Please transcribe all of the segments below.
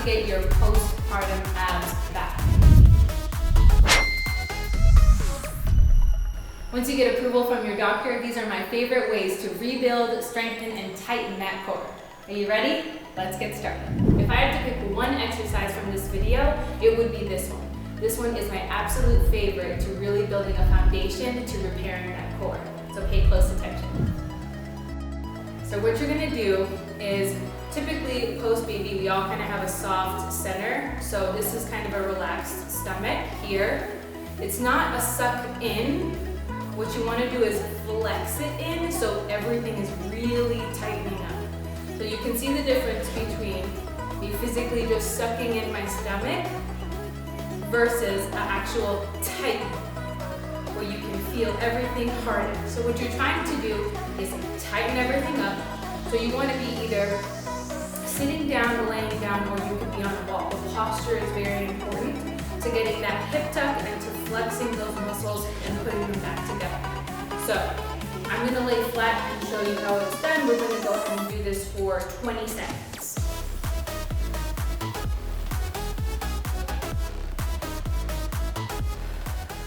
get your postpartum abs back. Once you get approval from your doctor, these are my favorite ways to rebuild, strengthen, and tighten that core. Are you ready? Let's get started. If I had to pick one exercise from this video, it would be this one. This one is my absolute favorite to really building a foundation to repairing that core. So pay close attention. So what you're gonna do is, typically post-baby, we all kind of have a soft center. So this is kind of a relaxed stomach here. It's not a suck in. What you wanna do is flex it in so everything is really tightening up. So you can see the difference between me physically just sucking in my stomach versus an actual tight, where you can feel everything harden. So what you're trying to do is tighten everything up. So you want to be either sitting down or laying down, or you could be on a wall. The posture is very important to getting that hip tuck and to flexing those muscles and putting them back together. So I'm going to lay flat and show you how it's done. We're going to go ahead and do this for 20 seconds.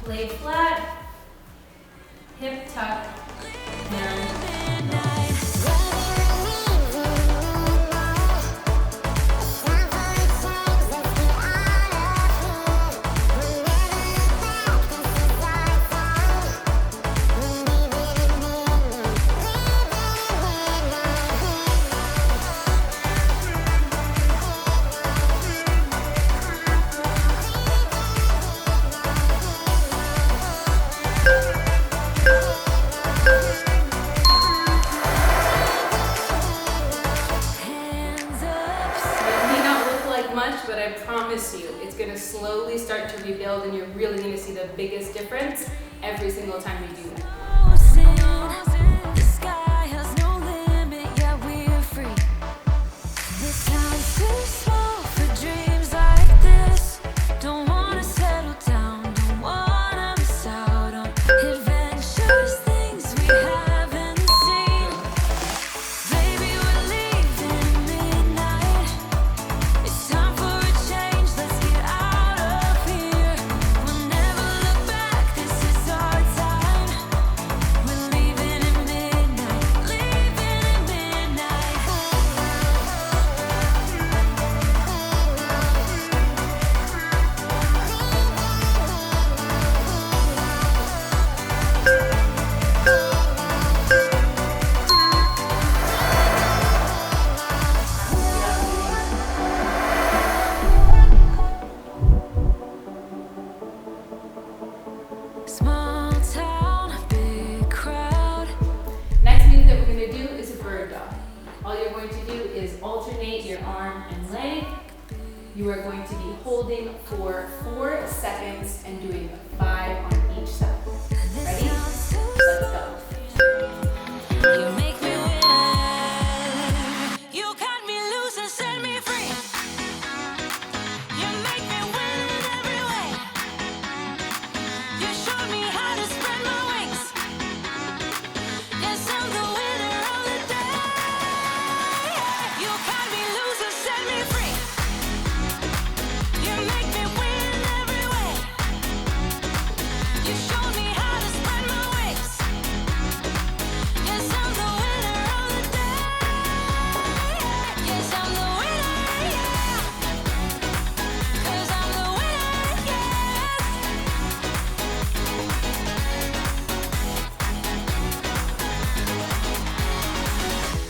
Lay flat, hip tuck, and but I promise you, it's going to slowly start to rebuild, and you're really going to see the biggest difference every single time you do that. Small town, big crowd. Next move that we're going to do is a bird dog. All you're going to do is alternate your arm and leg. You are going to be holding for 4 seconds and doing 5 on each side. Ready? Let's go. You make me win. You cut me loose and set me free. You make me win in every way. You showed me how to spread my wings. Yes, I'm the winner of the day. You cut me loose and set me free. You make me win in every way. You showed me how to spread my wings. Yes, I'm the winner of the day. Yes, I'm the winner, yeah. 'Cause I'm the winner, yes.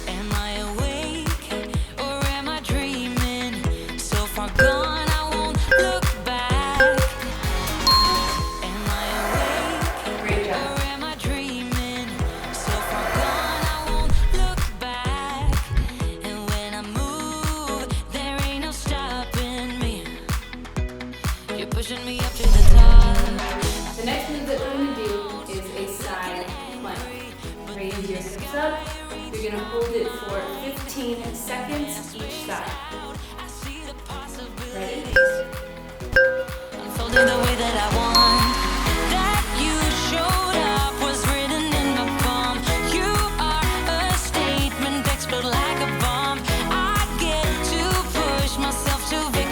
Am I awake or am I dreaming? So far gone, I won't look back. Am I awake or am I dreaming? So far gone, I won't look back. And when I move, there ain't no stopping me. You're pushing me up to the top. The next move that we're going to do is a side plank. Raise your hips up. You're going to hold it for 15 seconds each side. Ready? Unfolding the way that I want. That you showed up was written in my palm. You are a statement that explode like a bomb. I get to push myself to victory.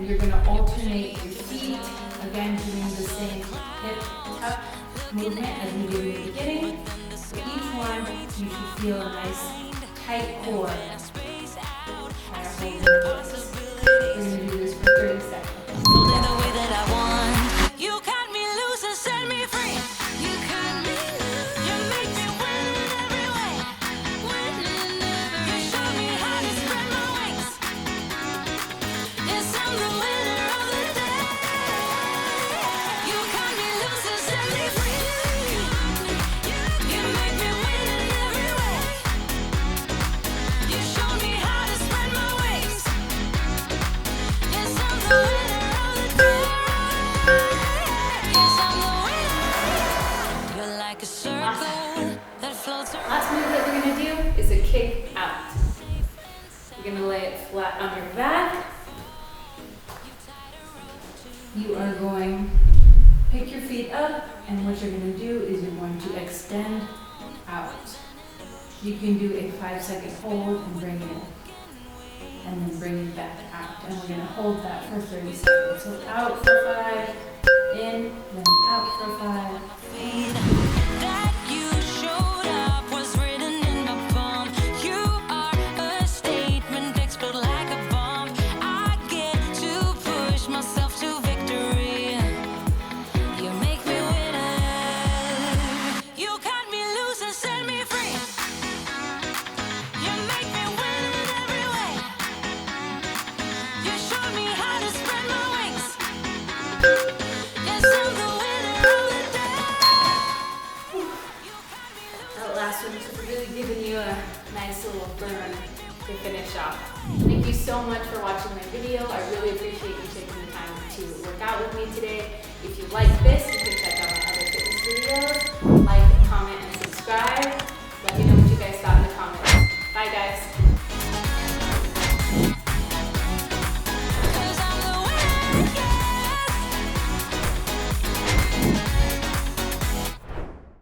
then you're gonna alternate your feet, again doing the same hip tuck movement as we did in the beginning. For each one, you should feel a nice tight core. Try to hold this. We're gonna do this for 30 seconds. Last move that we're going to do is a kick out. You're going to lay it flat on your back. You are going to pick your feet up, and what you're going to do is you're going to extend out. You can do a 5-second hold and bring it in, and then bring it back out. And we're going to hold that for 30 seconds. So out for 5, in, then out for 5. Last one is really giving you a nice little burn to finish off. Thank you so much for watching my video. I really appreciate you taking the time to work out with me today. If you like